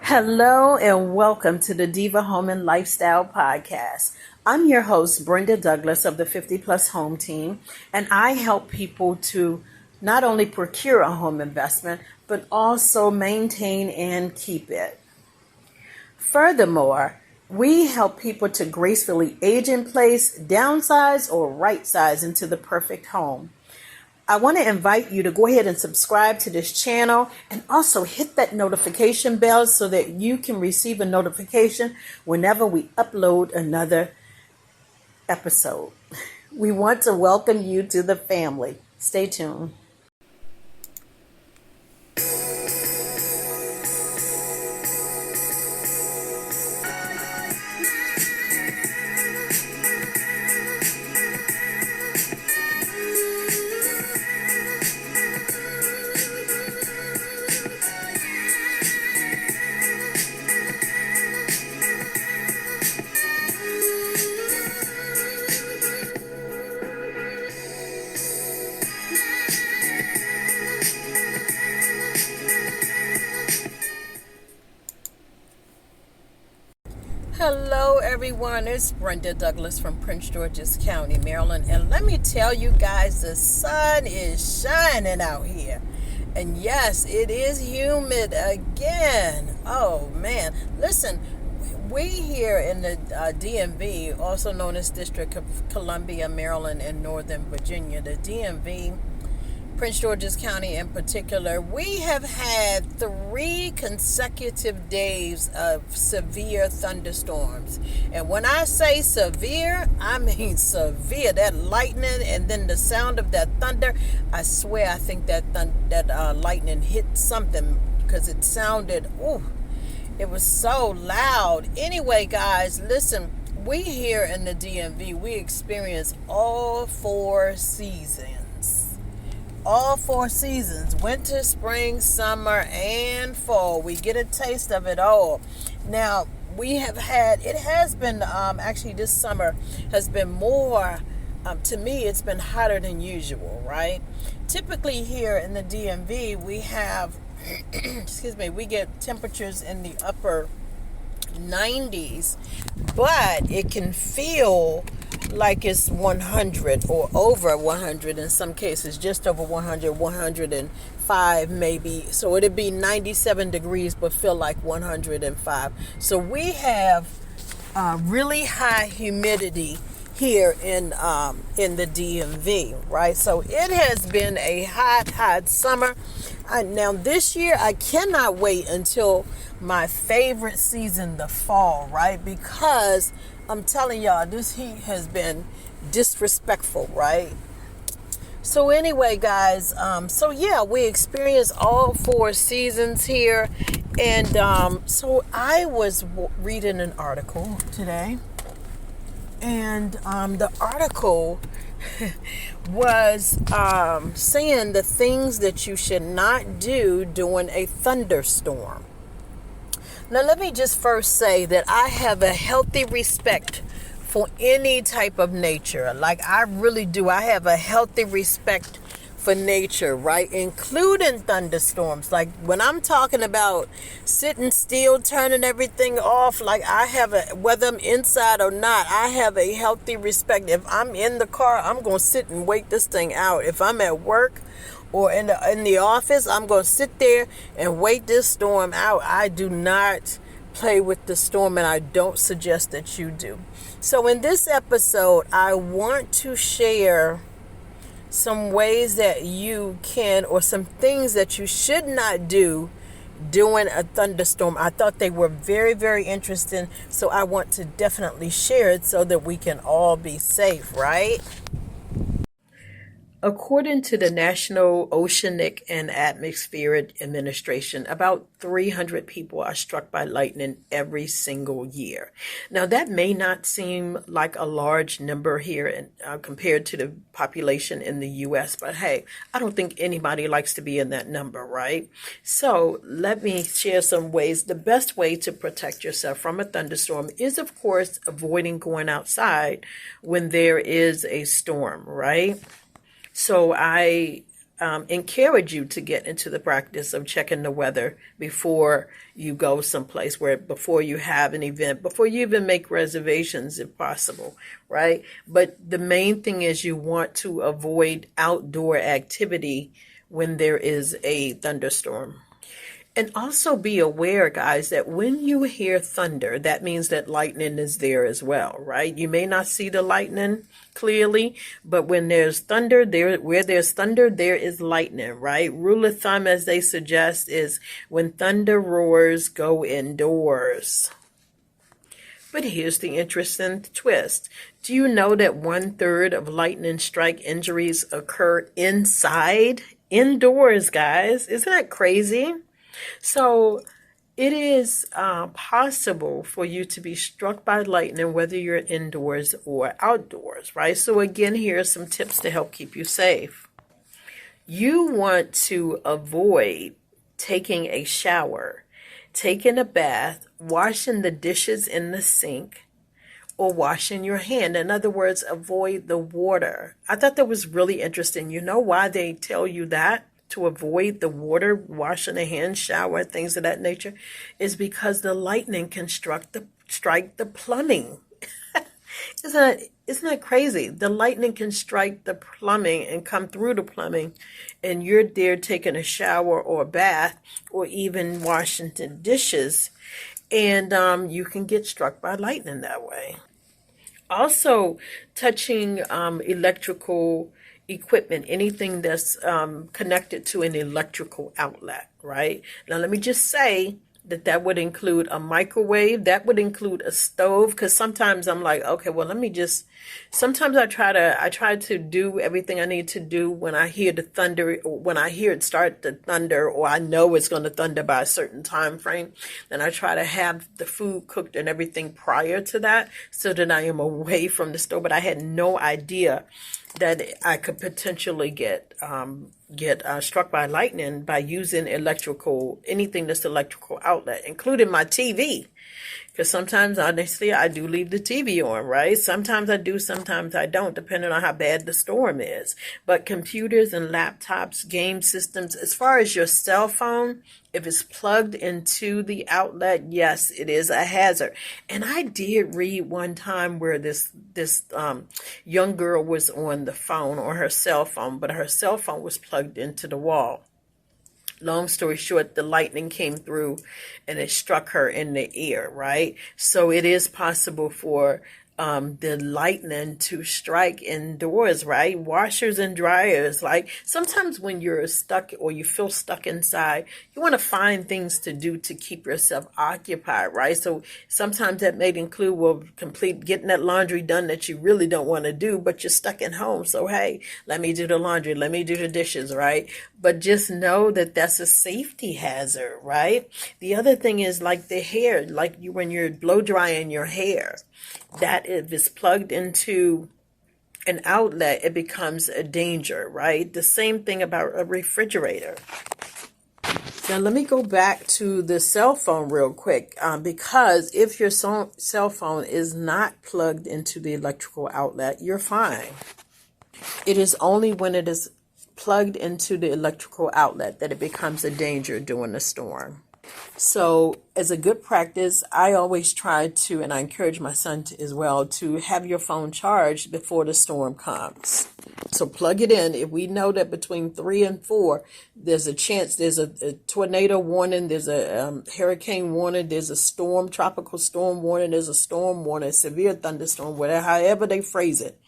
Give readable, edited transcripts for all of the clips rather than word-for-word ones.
Hello and welcome to the Diva Home and Lifestyle Podcast. I'm your host, Brenda Douglas of the 50 Plus Home Team, and I help people to not only procure a home investment, but also maintain and keep it. Furthermore, we help people to gracefully age in place, downsize, or right size into the perfect home. I want to invite you to go ahead and subscribe to this channel and also hit that notification bell so that you can receive a notification whenever we upload another episode. We want to welcome you to the family. Stay tuned. Hello everyone, it's Brenda Douglas from Prince George's County, Maryland, and let me tell you guys, the sun is shining out here, and yes, it is humid again. Oh man, listen, we here in the DMV, also known as District of Columbia, Maryland, and Northern Virginia, the DMV, Prince George's County in particular, we have had 3 consecutive days of severe thunderstorms. And when I say severe, I mean severe. That lightning and then the sound of that thunder, I swear I think that lightning hit something because it sounded, it was so loud. Anyway, guys, listen, we here in the DMV, we experience all 4 seasons. All 4 seasons, winter, spring, summer, and fall. We get a taste of it all. Now, it has been, actually this summer has been more, to me, it's been hotter than usual, right? Typically here in the DMV, we have, we get temperatures in the upper 90s, but it can feel like it's 100 or over 100 in some cases, just over 100, 105 maybe. So it'd be 97 degrees, but feel like 105. So we have really high humidity here in the DMV, right? So it has been a hot summer. Now this year, I cannot wait until my favorite season, the fall, right? Because I'm telling y'all, this heat has been disrespectful, right? So anyway, guys, we experience all 4 seasons here. And so I was reading an article today. And the article was saying the things that you should not do during a thunderstorm. Now, let me just first say that I have a healthy respect for any type of nature. Like, I really do. I have a healthy respect for nature, right? Including thunderstorms. Like, when I'm talking about sitting still, turning everything off, like whether I'm inside or not, I have a healthy respect. If I'm in the car, I'm going to sit and wait this thing out. If I'm at work or in the office, I'm going to sit there and wait this storm out. I do not play with the storm, and I don't suggest that you do. So in this episode, I want to share some ways that you can, or some things that you should not do during a thunderstorm. I thought they were very, very interesting, so I want to definitely share it so that we can all be safe, right? According to the National Oceanic and Atmospheric Administration, about 300 people are struck by lightning every single year. Now, that may not seem like a large number here compared to the population in the U.S., but hey, I don't think anybody likes to be in that number, right? So let me share some ways. The best way to protect yourself from a thunderstorm is, of course, avoiding going outside when there is a storm, right? So I encourage you to get into the practice of checking the weather before you go someplace, before you have an event, before you even make reservations if possible, right? But the main thing is you want to avoid outdoor activity when there is a thunderstorm. And also be aware, guys, that when you hear thunder, that means that lightning is there as well, right? You may not see the lightning clearly, but when there's thunder, where there's thunder, there is lightning, right? Rule of thumb, as they suggest, is when thunder roars, go indoors. But here's the interesting twist. Do you know that 1/3 of lightning strike injuries occur indoors, guys? Isn't that crazy? So it is possible for you to be struck by lightning, whether you're indoors or outdoors, right? So again, here are some tips to help keep you safe. You want to avoid taking a shower, taking a bath, washing the dishes in the sink, or washing your hand. In other words, avoid the water. I thought that was really interesting. You know why they tell you that? To avoid the water, washing the hands, shower, things of that nature, is because the lightning can strike the plumbing. Isn't that crazy? The lightning can strike the plumbing and come through the plumbing, and you're there taking a shower or a bath or even washing the dishes, and you can get struck by lightning that way. Also, touching electrical equipment, anything that's connected to an electrical outlet, right? Now, let me just say that would include a microwave, that would include a stove, because sometimes I'm like, okay, well, sometimes I try to do everything I need to do when I hear the thunder, or when I hear it start to thunder, or I know it's going to thunder by a certain time frame, then I try to have the food cooked and everything prior to that so that I am away from the stove. But I had no idea that I could potentially get struck by lightning by using anything that's electrical outlet, including my TV. Because sometimes, honestly, I do leave the TV on, right? Sometimes I do, sometimes I don't, depending on how bad the storm is. But computers and laptops, game systems, as far as your cell phone, if it's plugged into the outlet, yes, it is a hazard. And I did read one time where this young girl was on the phone, on her cell phone, but her cell phone was plugged into the wall. Long story short, the lightning came through and it struck her in the ear, right? So it is possible for the lightning to strike indoors, right? Washers and dryers. Like sometimes when you're stuck or you feel stuck inside, you want to find things to do to keep yourself occupied, right? So sometimes that may include, getting that laundry done that you really don't want to do, but you're stuck at home. So, hey, let me do the laundry. Let me do the dishes, right? But just know that that's a safety hazard, right? The other thing is like the hair, when you're blow drying your hair, that if it's plugged into an outlet, it becomes a danger, right? The same thing about a refrigerator. Now, let me go back to the cell phone real quick, because if your cell phone is not plugged into the electrical outlet, you're fine. It is only when it is plugged into the electrical outlet that it becomes a danger during the storm. So as a good practice, I always try to, and I encourage my son to as well, to have your phone charged before the storm comes. So plug it in. If we know that between 3 and 4, there's a chance, there's a tornado warning, there's a hurricane warning, there's a tropical storm warning, there's a storm warning, severe thunderstorm, whatever, however they phrase it.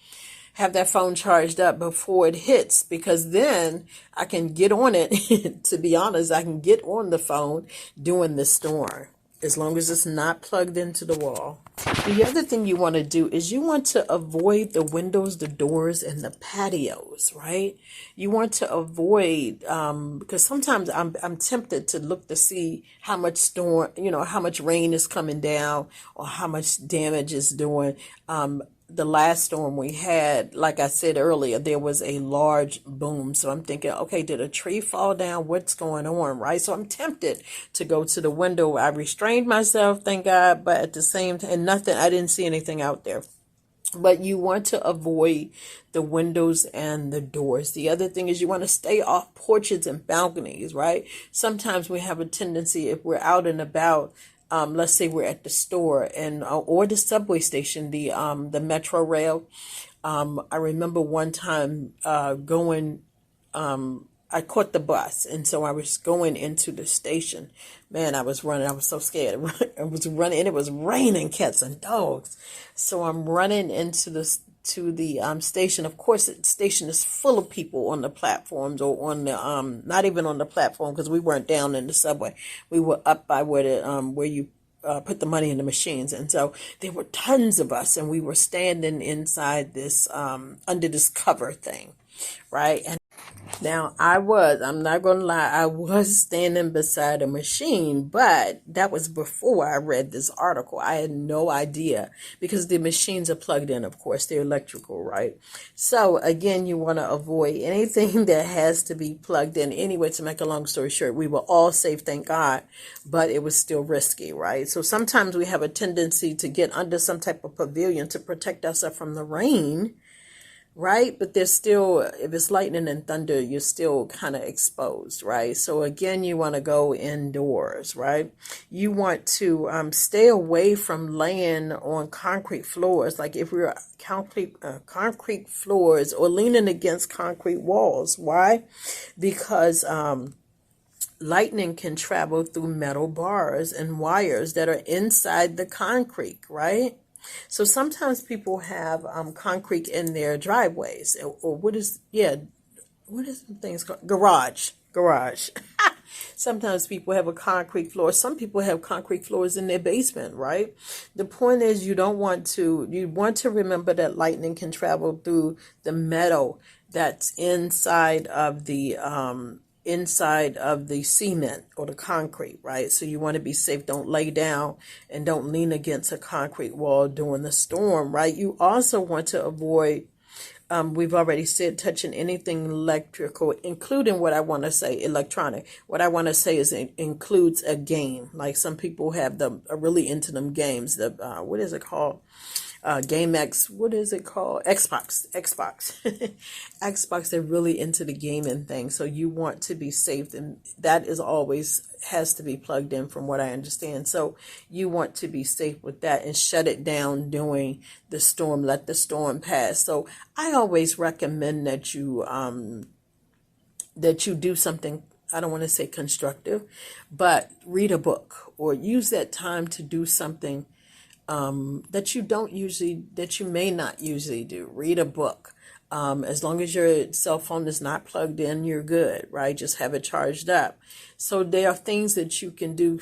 Have that phone charged up before it hits, because then I can get on it. To be honest, I can get on the phone during the storm, as long as it's not plugged into the wall. The other thing you want to do is you want to avoid the windows, the doors, and the patios, right? You want to avoid, because sometimes I'm tempted to look to see how much how much rain is coming down or how much damage is doing. The last storm we had, like I said earlier, there was a large boom. So I'm thinking, okay, did a tree fall down? What's going on, right? So I'm tempted to go to the window. I restrained myself, thank God, but at the same time, I didn't see anything out there. But you want to avoid the windows and the doors. The other thing is you want to stay off porches and balconies, right? Sometimes we have a tendency, if we're out and about, let's say we're at the store and or the subway station, the metro rail. I remember one time going. I caught the bus, and so I was going into the station. Man, I was running. I was so scared. I was running, and it was raining cats and dogs. So I'm running into the station. Of course, the station is full of people on the platforms, or on the not even on the platform, because we weren't down in the subway. We were up by where you put the money in the machines, and so there were tons of us, and we were standing inside this under this cover thing, right? And now, I'm not going to lie, I was standing beside a machine, but that was before I read this article. I had no idea, because the machines are plugged in, of course, they're electrical, right? So again, you want to avoid anything that has to be plugged in. Anyway, to make a long story short, we were all safe, thank God, but it was still risky, right? So sometimes we have a tendency to get under some type of pavilion to protect ourselves from the rain, right? But there's still, if it's lightning and thunder, you're still kind of exposed, right? So again, you want to go indoors, right? You want to stay away from laying on concrete floors. Like if we're concrete floors, or leaning against concrete walls. Why? Because lightning can travel through metal bars and wires that are inside the concrete, right? So sometimes people have concrete in their driveways, or what is the things called? Garage. Sometimes people have a concrete floor. Some people have concrete floors in their basement, right? The point is, you want to remember that lightning can travel through the metal that's inside of the cement or the concrete, right? So you want to be safe. Don't lay down and don't lean against a concrete wall during the storm, right? You also want to avoid, we've already said, touching anything electrical, including electronic. What I want to say is it includes a game. Like some people are really into them games. What is it called? Game X, what is it called? Xbox. Xbox, they're really into the gaming thing. So you want to be safe, and that is always has to be plugged in from what I understand. So you want to be safe with that and shut it down during the storm, let the storm pass. So I always recommend that you do something, I don't want to say constructive, but read a book or use that time to do something that you may not usually do. Read a book. As long as your cell phone is not plugged in, you're good, right? Just have it charged up. So there are things that you can do.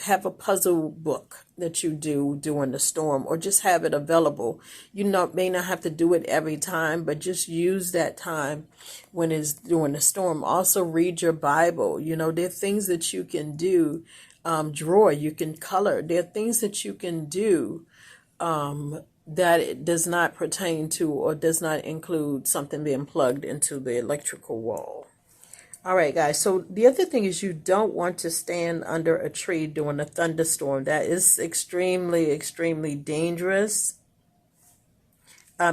Have a puzzle book that you do during the storm, or just have it available. You may not have to do it every time, but just use that time when it's during the storm. Also read your Bible. There are things that you can do. Draw, you can color. There are things that you can do that it does not pertain to or does not include something being plugged into the electrical wall. All right, guys. So the other thing is, you don't want to stand under a tree during a thunderstorm. That is extremely, extremely dangerous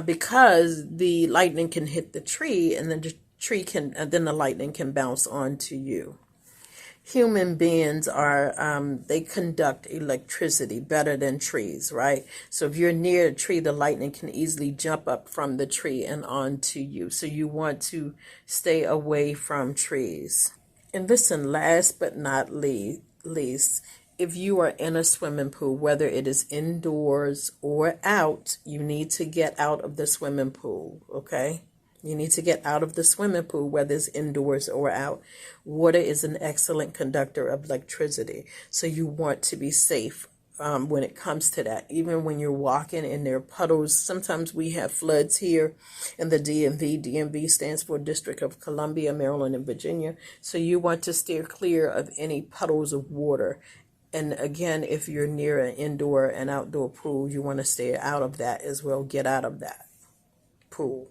because the lightning can hit the tree, and then the lightning can bounce onto you. Human beings they conduct electricity better than trees, right? So if you're near a tree, the lightning can easily jump up from the tree and onto you. So you want to stay away from trees. And listen, last but not least, if you are in a swimming pool, whether it is indoors or out, you need to get out of the swimming pool, okay? You need to get out of the swimming pool, whether it's indoors or out. Water is an excellent conductor of electricity. So you want to be safe when it comes to that. Even when you're walking and there are puddles. Sometimes we have floods here in the DMV. DMV stands for District of Columbia, Maryland, and Virginia. So you want to steer clear of any puddles of water. And again, if you're near an indoor and outdoor pool, you want to stay out of that as well. Get out of that pool.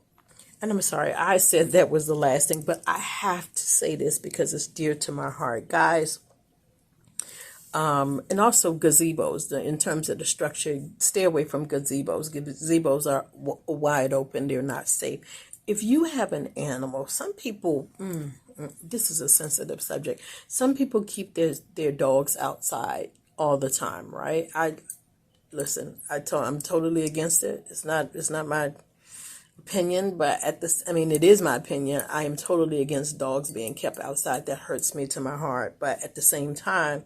And I'm sorry, I said that was the last thing, but I have to say this because it's dear to my heart. Guys, And also gazebos. In terms of the structure, stay away from gazebos. Gazebos are wide open. They're not safe. If you have an animal, some people, this is a sensitive subject. Some people keep their dogs outside all the time, right? I'm totally against it. It's not my opinion, but it is my opinion. I am totally against dogs being kept outside. That hurts me to my heart. But at the same time,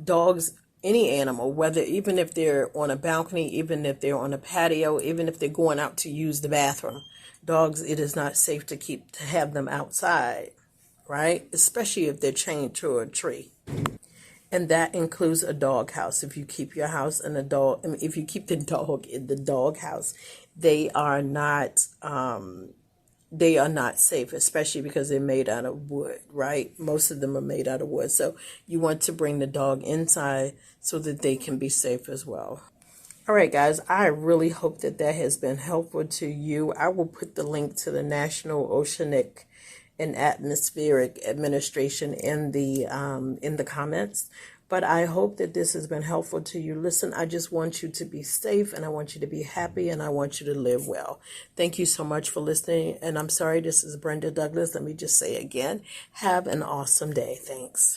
dogs, any animal, even if they're on a balcony, even if they're on a patio, even if they're going out to use the bathroom, dogs, it is not safe to have them outside, right? Especially if they're chained to a tree. And that includes a dog house. If you keep your house in if you keep the dog in the dog house, they are not safe, especially because they're made out of wood, right? Most of them are made out of wood. So you want to bring the dog inside so that they can be safe as well. All right, guys, I really hope that has been helpful to you. I will put the link to the National Oceanic and Atmospheric Administration in the comments. But I hope that this has been helpful to you. Listen, I just want you to be safe, and I want you to be happy, and I want you to live well. Thank you so much for listening. And I'm sorry, this is Brenda Douglas. Let me just say again, have an awesome day. Thanks.